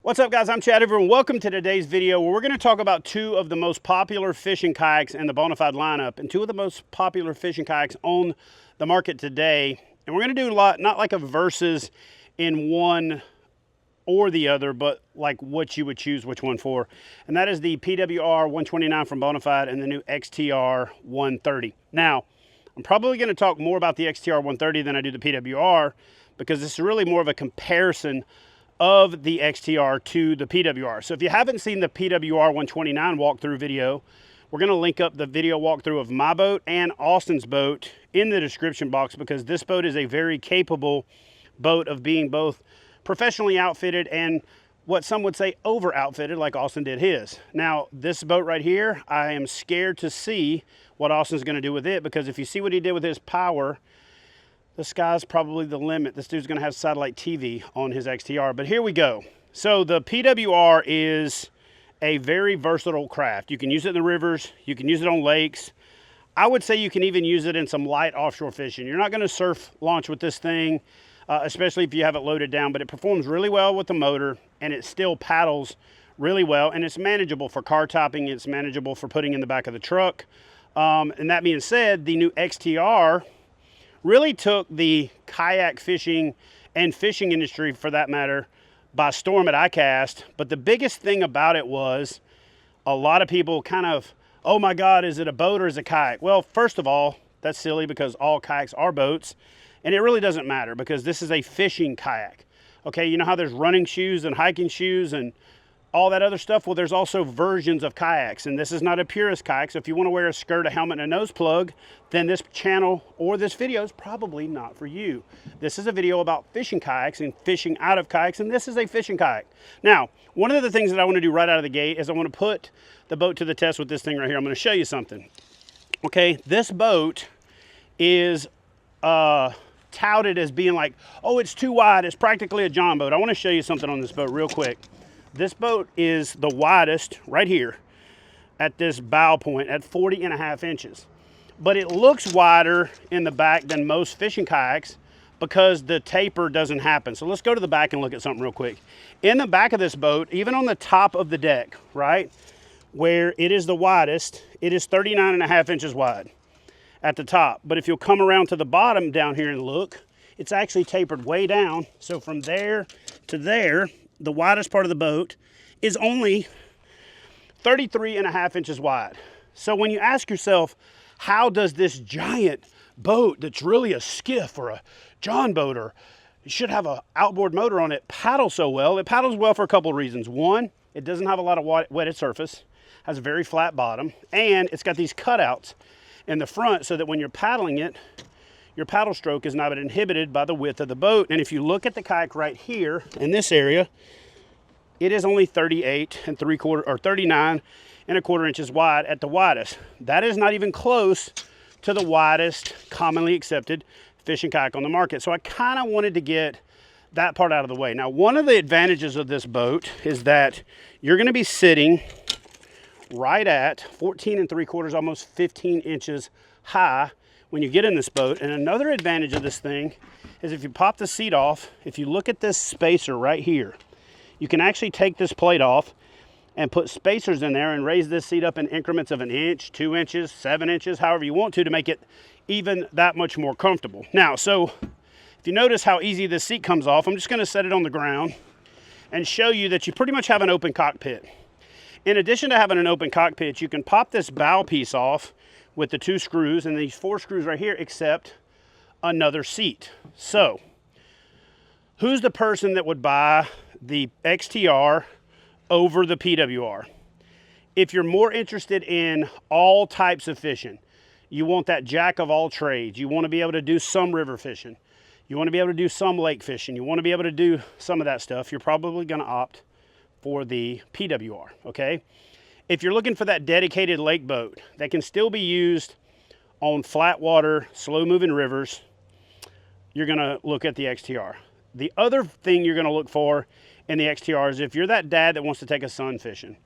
What's up, guys? I'm Chad, everyone. Welcome to today's video where we're going to talk about two of the most popular fishing kayaks in the Bonafide lineup and two of the most popular fishing kayaks on the market today. And we're going to do a lot, not like a versus in one or the other, but like what you would choose which one for. And that is the PWR 129 from Bonafide and the new XTR 130. Now, I'm probably going to talk more about the XTR 130 than I do the PWR because this is really more of a comparison of the XTR to the PWR. So if you haven't seen the PWR 129 walkthrough video, we're going to link up the video walkthrough of my boat and Austin's boat in the description box, because this boat is a very capable boat of being both professionally outfitted and what some would say over outfitted, like Austin did his. Now, this boat right here, I am scared to see what Austin's going to do with it, because if you see what he did with his power, the sky's probably the limit. This dude's gonna have satellite TV on his XTR, but here we go. So the PWR is a very versatile craft. You can use it in the rivers, you can use it on lakes. I would say you can even use it in some light offshore fishing. You're not gonna surf launch with this thing, especially if you have it loaded down, but it performs really well with the motor and it still paddles really well, and it's manageable for car topping, it's manageable for putting in the back of the truck. And that being said, the new XTR really took the kayak fishing and fishing industry, for that matter, by storm at ICAST. But the biggest thing about it was a lot of people kind of, oh my God, is it a boat or is it a kayak? Well, first of all, that's silly because all kayaks are boats, and it really doesn't matter because this is a fishing kayak. Okay, you know how there's running shoes and hiking shoes and all that other stuff? Well, there's also versions of kayaks, and this is not a purist kayak. So if you want to wear a skirt, a helmet, and a nose plug, then this channel or this video is probably not for you. This is a video about fishing kayaks and fishing out of kayaks, and this is a fishing kayak. Now, one of the things that I want to do right out of the gate is I want to put the boat to the test with this thing right here. I'm going to show you something. Okay, this boat is touted as being like, oh, it's too wide, it's practically a John boat. I want to show you something on this boat real quick. This boat is the widest right here at this bow point at 40.5 inches. But it looks wider in the back than most fishing kayaks because the taper doesn't happen. So let's go to the back and look at something real quick. In the back of this boat, even on the top of the deck, right, where it is the widest, it is 39.5 inches wide at the top. But if you'll come around to the bottom down here and look, it's actually tapered way down. So from there to there, the widest part of the boat is only 33.5 inches wide. So when you ask yourself, how does this giant boat that's really a skiff or a John boat, or it should have an outboard motor on it, paddle so well? It paddles well for a couple of reasons. One, it doesn't have a lot of wetted surface, has a very flat bottom, and it's got these cutouts in the front so that when you're paddling it, your paddle stroke is not inhibited by the width of the boat. And if you look at the kayak right here in this area, it is only 38.75 or 39.25 inches wide at the widest. That is not even close to the widest commonly accepted fishing kayak on the market. So I kind of wanted to get that part out of the way. Now, one of the advantages of this boat is that you're going to be sitting right at 14.75, almost 15 inches high when you get in this boat. And another advantage of this thing is if you pop the seat off, if you look at this spacer right here, you can actually take this plate off and put spacers in there and raise this seat up in increments of 1 inch, 2 inches, 7 inches, however you want to make it even that much more comfortable. Now, so if you notice how easy this seat comes off, I'm just going to set it on the ground and show you that you pretty much have an open cockpit. In addition to having an open cockpit, you can pop this bow piece off with the 2 screws and these 4 screws right here, except another seat. So who's the person that would buy the XTR over the PWR? If you're more interested in all types of fishing, you want that jack of all trades, you want to be able to do some river fishing, you want to be able to do some lake fishing, you want to be able to do some of that stuff, you're probably going to opt for the PWR, okay? If you're looking for that dedicated lake boat that can still be used on flat water, slow moving rivers, you're going to look at the XTR. The other thing you're going to look for in the XTR is if you're that dad that wants to take a son fishing,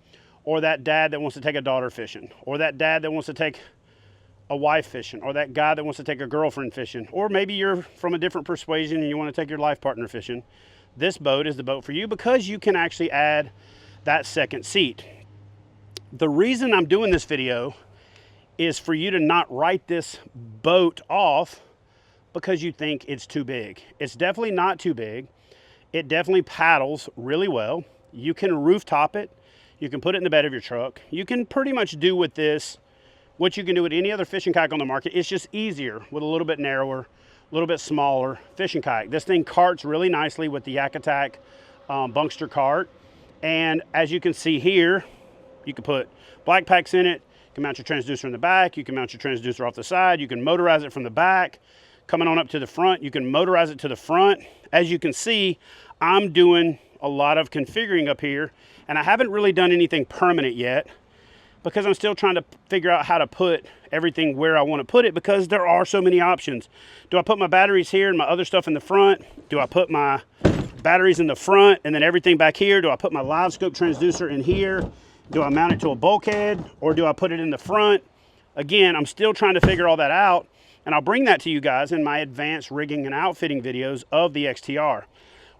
or that dad that wants to take a daughter fishing, or that dad that wants to take a wife fishing, or that guy that wants to take a girlfriend fishing, or maybe you're from a different persuasion and you want to take your life partner fishing, this boat is the boat for you because you can actually add that second seat. The reason I'm doing this video is for you to not write this boat off because you think it's too big. It's definitely not too big. It definitely paddles really well. You can rooftop it. You can put it in the bed of your truck. You can pretty much do with this what you can do with any other fishing kayak on the market. It's just easier with a little bit narrower, a little bit smaller fishing kayak. This thing carts really nicely with the Yak Attack Bunkster cart. And as you can see here, you can put black packs in it. You can mount your transducer in the back. You can mount your transducer off the side. You can motorize it from the back. Coming on up to the front, you can motorize it to the front. As you can see, I'm doing a lot of configuring up here, and I haven't really done anything permanent yet because I'm still trying to figure out how to put everything where I want to put it because there are so many options. Do I put my batteries here and my other stuff in the front? Do I put my batteries in the front and then everything back here? Do I put my live scope transducer in here? Do I mount it to a bulkhead or do I put it in the front? Again, I'm still trying to figure all that out, and I'll bring that to you guys in my advanced rigging and outfitting videos of the XTR.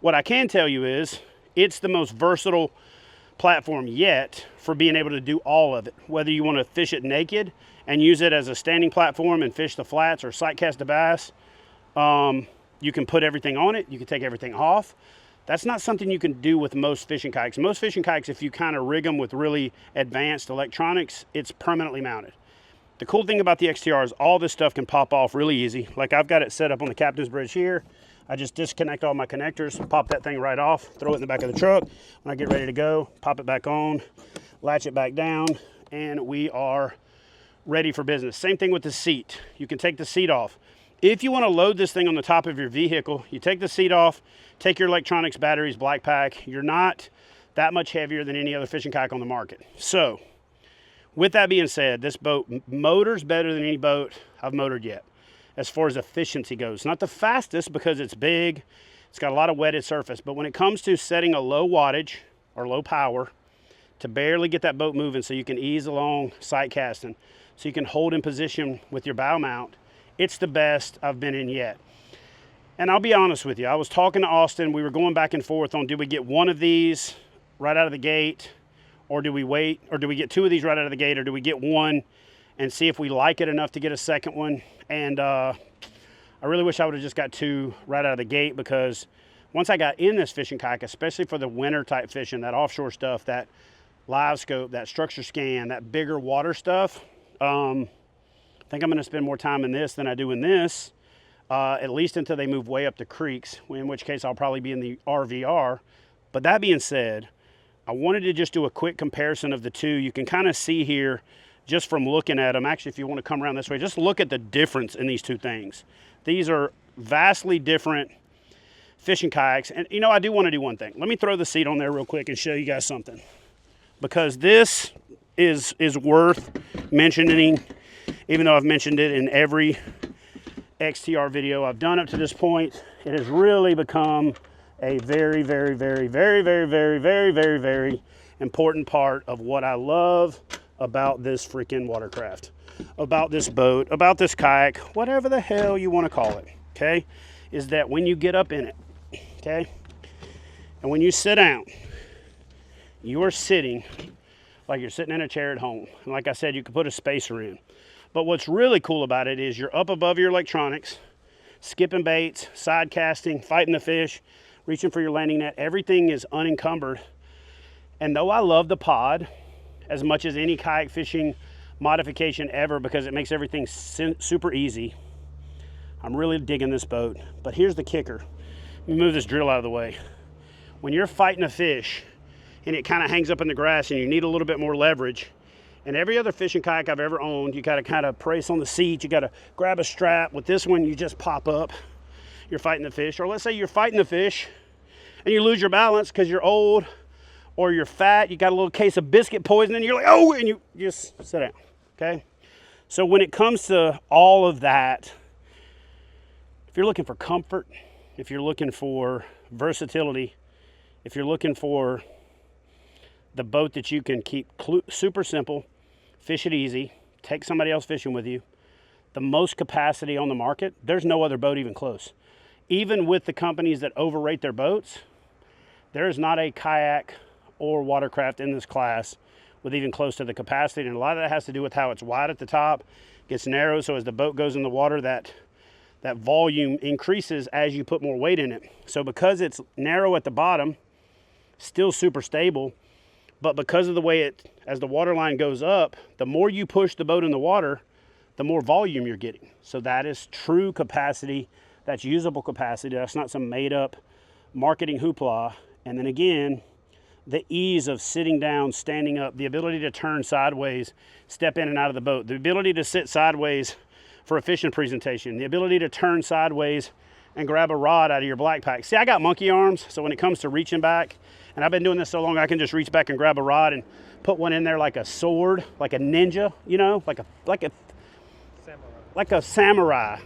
What I can tell you is it's the most versatile platform yet for being able to do all of it. Whether you want to fish it naked and use it as a standing platform and fish the flats or sight cast a bass, you can put everything on it. You can take everything off. That's not something you can do with most fishing kayaks. Most fishing kayaks, if you kind of rig them with really advanced electronics, it's permanently mounted. The cool thing about the XTR is all this stuff can pop off really easy. Like I've got it set up on the captain's bridge here. I just disconnect all my connectors, pop that thing right off, throw it in the back of the truck. When I get ready to go, pop it back on, latch it back down, and we are ready for business. Same thing with the seat. You can take the seat off. If you want to load this thing on the top of your vehicle, you take the seat off, take your electronics, batteries, black pack. You're not that much heavier than any other fishing kayak on the market. So, with that being said, this boat motors better than any boat I've motored yet as far as efficiency goes. Not the fastest because it's big, it's got a lot of wetted surface, but when it comes to setting a low wattage or low power to barely get that boat moving so you can ease along sight casting, so you can hold in position with your bow mount, it's the best I've been in yet. And I'll be honest with you, I was talking to Austin, we were going back and forth on, do we get one of these right out of the gate, or do we wait, or do we get two of these right out of the gate, or do we get one and see if we like it enough to get a second one? And I really wish I would have just got two right out of the gate, because once I got in this fishing kayak, especially for the winter type fishing, that offshore stuff, that live scope, that structure scan, that bigger water stuff, I think I'm going to spend more time in this than I do in this, at least until they move way up the creeks, in which case I'll probably be in the RVR. But that being said, I wanted to just do a quick comparison of the two. You can kind of see here just from looking at them. Actually, if you want to come around this way, just look at the difference in these two things. These are vastly different fishing kayaks. And you know, I do want to do one thing. Let me throw the seat on there real quick and show you guys something, because this is worth mentioning, even though I've mentioned it in every XTR video I've done up to this point. It has really become a very, very, very, very, very, very, very, very, very important part of what I love about this freaking watercraft, about this boat, about this kayak, whatever the hell you want to call it, okay, is that when you get up in it, okay, and when you sit down, you are sitting like you're sitting in a chair at home. And like I said, you can put a spacer in. But what's really cool about it is you're up above your electronics, skipping baits, side casting, fighting the fish, reaching for your landing net. Everything is unencumbered. And though I love the pod as much as any kayak fishing modification ever, because it makes everything super easy, I'm really digging this boat. But here's the kicker. Let me move this drill out of the way. When you're fighting a fish and it kind of hangs up in the grass and you need a little bit more leverage, and every other fishing kayak I've ever owned, you got to kind of brace on the seat, you got to grab a strap. With this one, you just pop up. You're fighting the fish. Or let's say you're fighting the fish and you lose your balance because you're old or you're fat, you got a little case of biscuit poison, and you're like, oh, and you just sit down, okay? So when it comes to all of that, if you're looking for comfort, if you're looking for versatility, if you're looking for the boat that you can keep super simple, fish it easy, take somebody else fishing with you, the most capacity on the market, there's no other boat even close. Even with the companies that overrate their boats, There is not a kayak or watercraft in this class with even close to the capacity, and a lot of that has to do with how it's wide at the top, gets narrow, so as the boat goes in the water, that volume increases as you put more weight in it. So because it's narrow at the bottom, still super stable, but because of the way as the water line goes up, the more you push the boat in the water, the more volume you're getting. So that is true capacity. That's usable capacity. That's not some made up marketing hoopla. And then again, the ease of sitting down, standing up, the ability to turn sideways, step in and out of the boat, the ability to sit sideways for a fishing presentation, the ability to turn sideways and grab a rod out of your black pack. See, I got monkey arms, so when it comes to reaching back, and I've been doing this so long, I can just reach back and grab a rod and put one in there like a sword, like a ninja, you know, like a samurai.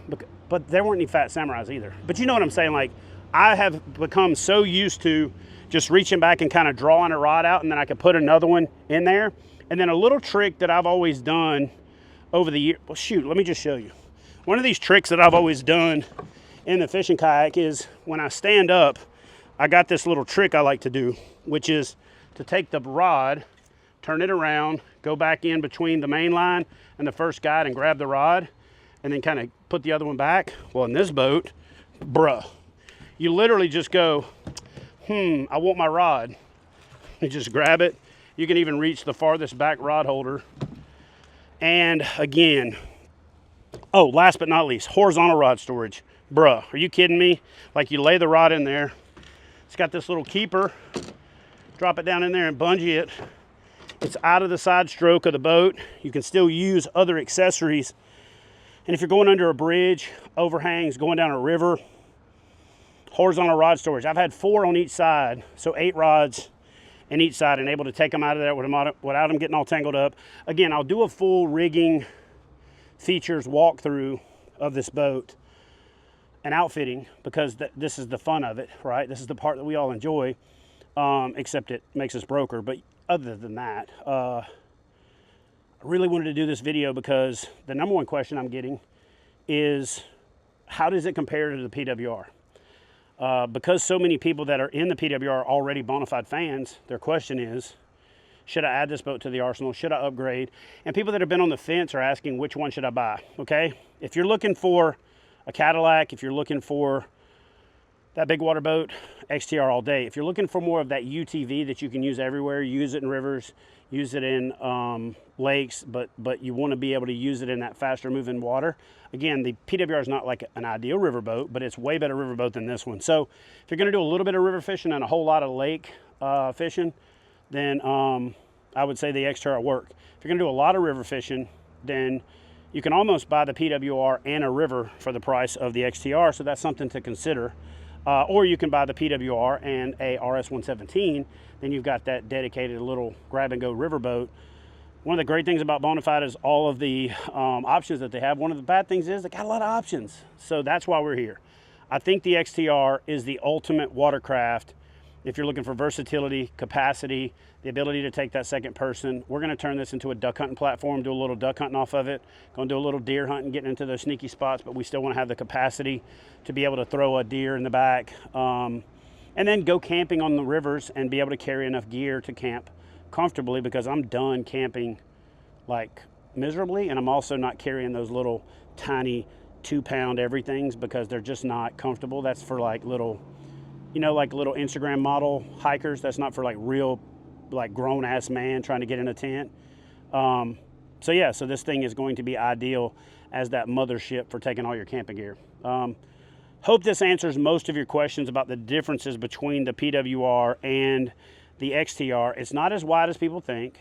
But there weren't any fat samurais either. But you know what I'm saying? Like, I have become so used to just reaching back and kind of drawing a rod out, and then I could put another one in there. And then a little trick that I've always done over the year, well, shoot, let me just show you. One of these tricks that I've always done in the fishing kayak is when I stand up, I got this little trick I like to do, which is to take the rod, turn it around, go back in between the main line and the first guide and grab the rod, and then kind of put the other one back. Well, in this boat, bruh, you literally just go, I want my rod. You just grab it. You can even reach the farthest back rod holder. And again, oh, last but not least, horizontal rod storage. Bruh, are you kidding me? Like, you lay the rod in there. It's got this little keeper. Drop it down in there and bungee it. It's out of the side stroke of the boat. You can still use other accessories. And if you're going under a bridge, overhangs, going down a river, horizontal rod storage. I've had 4 on each side, so 8 rods in each side, and able to take them out of there without them getting all tangled up. Again, I'll do a full rigging features walkthrough of this boat and outfitting, because this is the fun of it, right? This is the part that we all enjoy, except it makes us broker. But other than that, I really wanted to do this video because the number one question I'm getting is, how does it compare to the PWR? Because so many people that are in the PWR are already Bonafide fans, their question is, should I add this boat to the arsenal? Should I upgrade? And people that have been on the fence are asking, which one should I buy? Okay, if you're looking for a Cadillac, if you're looking for that big water boat, XTR all day. If you're looking for more of that UTV that you can use everywhere, use it in rivers, use it in lakes, but you want to be able to use it in that faster moving water. Again, the PWR is not like an ideal river boat, but it's way better river boat than this one. So if you're going to do a little bit of river fishing and a whole lot of lake fishing, then I would say the XTR will work. If you're going to do a lot of river fishing, then you can almost buy the PWR and a river for the price of the XTR, so that's something to consider. Or you can buy the PWR and a RS-117, then you've got that dedicated little grab-and-go riverboat. One of the great things about Bonafide is all of the options that they have. One of the bad things is they got a lot of options, so that's why we're here. I think the XTR is the ultimate watercraft if you're looking for versatility, capacity, the ability to take that second person. We're going to turn this into a duck hunting platform, do a little duck hunting off of it, going to do a little deer hunting, getting into those sneaky spots, but we still want to have the capacity to be able to throw a deer in the back, and then go camping on the rivers and be able to carry enough gear to camp comfortably, because I'm done camping like miserably, and I'm also not carrying those little tiny 2-pound everythings because they're just not comfortable. That's for like little, you know, like little Instagram model hikers. That's not for like real, like grown ass man trying to get in a tent. So yeah, so this thing is going to be ideal as that mothership for taking all your camping gear. Hope this answers most of your questions about the differences between the PWR and the XTR. It's not as wide as people think,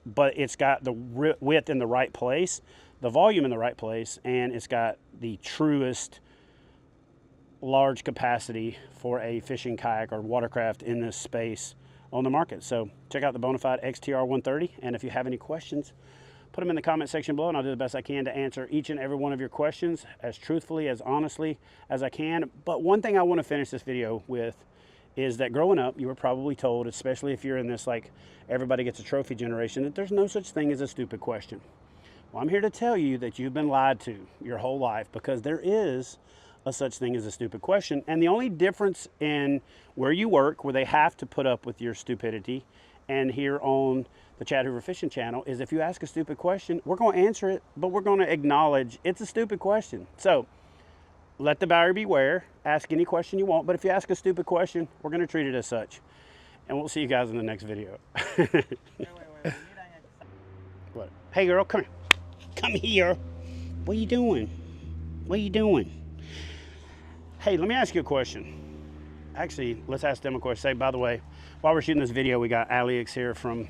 but it's got the width in the right place, the volume in the right place, and it's got the truest large capacity for a fishing kayak or watercraft in this space on the market. So check out the Bonafide XTR 130, and if you have any questions, put them in the comment section below, and I'll do the best I can to answer each and every one of your questions as truthfully, as honestly as I can. But one thing I want to finish this video with is that growing up, you were probably told, especially if you're in this like everybody gets a trophy generation, that there's no such thing as a stupid question. Well, I'm here to tell you that you've been lied to your whole life, because there is a such thing as a stupid question. And the only difference in where you work, where they have to put up with your stupidity, and here on the Chad Hoover Fishing Channel, is if you ask a stupid question, we're going to answer it, but we're going to acknowledge it's a stupid question. So let the buyer beware. Ask any question you want, but if you ask a stupid question, we're going to treat it as such. And we'll see you guys in the next video. What? Hey girl, come here. Come here. What are you doing? What are you doing? Hey, let me ask you a question. Actually, let's ask them a question. Say, by the way, while we're shooting this video, we got Alex here from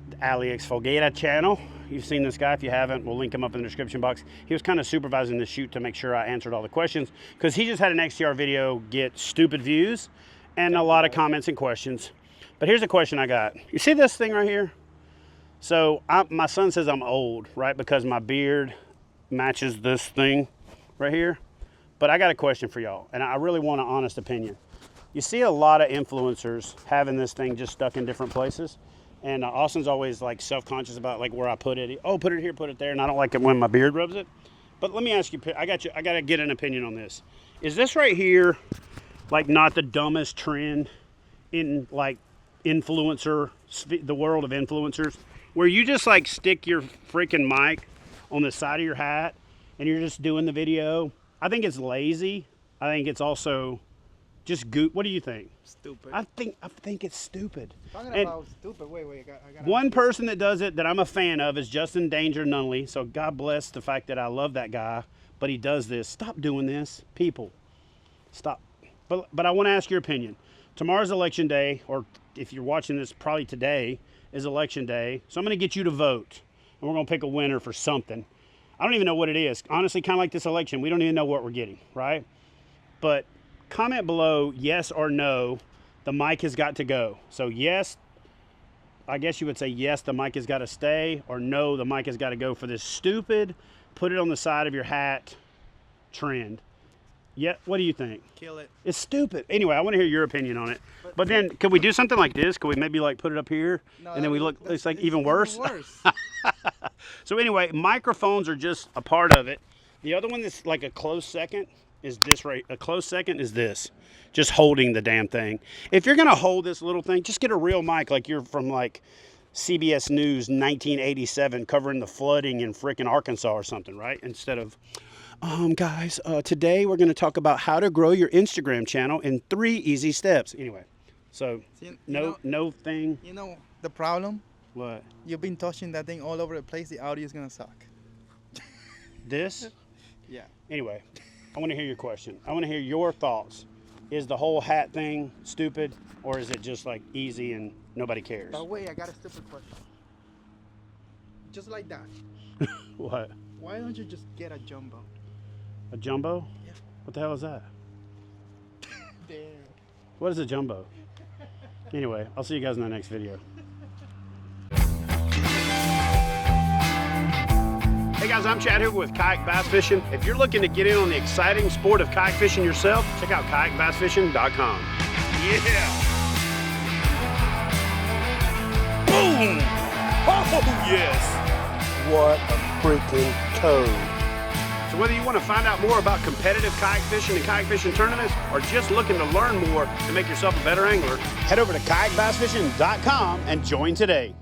the Alex Folgata channel. You've seen this guy. If you haven't, we'll link him up in the description box. He was kind of supervising the shoot to make sure I answered all the questions, because he just had an XTR video get stupid views and a lot of comments and questions. But here's a question I got. You see this thing right here? So my son says I'm old, right? Because my beard matches this thing right here. But I got a question for y'all, and I really want an honest opinion. You see a lot of influencers having this thing just stuck in different places. And Austin's always like self-conscious about like where I put it. Oh, put it here, put it there. And I don't like it when my beard rubs it. But let me ask you, I got to get an opinion on this. Is this right here like not the dumbest trend in like influencer, the world of influencers, where you just like stick your freaking mic on the side of your hat and you're just doing the video? I think it's lazy. I think it's also just what do you think? Stupid. I think it's stupid. Talking And about stupid, wait, I got one person that does it that I'm a fan of is Justin Danger Nunley. So God bless the fact that I love that guy, but he does this. Stop doing this, people. Stop. But I want to ask your opinion. Tomorrow's election day, or if you're watching this, probably today is election day. So I'm going to get you to vote, and we're going to pick a winner for something. I don't even know what it is. Honestly, kind of like this election, we don't even know what we're getting, right? But comment below yes or no, the mic has got to go. So yes, I guess you would say yes, the mic has got to stay, or no, the mic has got to go for this stupid put it on the side of your hat trend. Yeah, what do you think? Kill it. It's stupid. Anyway, I want to hear your opinion on it. But then, could we do something like this? Could we maybe like put it up here, and then we look? It's like even worse. So anyway, microphones are just a part of it. The other one that's like a close second is this right. A close second is this, just holding the damn thing. If you're gonna hold this little thing, just get a real mic, like you're from like CBS News 1987, covering the flooding in frickin' Arkansas or something, right? Instead of, guys, today we're going to talk about how to grow your Instagram channel in 3 easy steps. Anyway, so no thing. You know the problem? What? You've been touching that thing all over the place. The audio is going to suck. This? Yeah. Anyway, I want to hear your question. I want to hear your thoughts. Is the whole hat thing stupid, or is it just like easy and nobody cares? But wait, I got a stupid question. Just like that. What? Why don't you just get a jumbo? A jumbo? Yeah. What the hell is that? Damn. What is a jumbo? Anyway, I'll see you guys in the next video. Hey guys, I'm Chad Hoover with Kayak Bass Fishing. If you're looking to get in on the exciting sport of kayak fishing yourself, check out kayakbassfishing.com. Yeah! Boom! Oh yes! What a freaking code. So whether you want to find out more about competitive kayak fishing and kayak fishing tournaments, or just looking to learn more to make yourself a better angler, head over to kayakbassfishing.com and join today.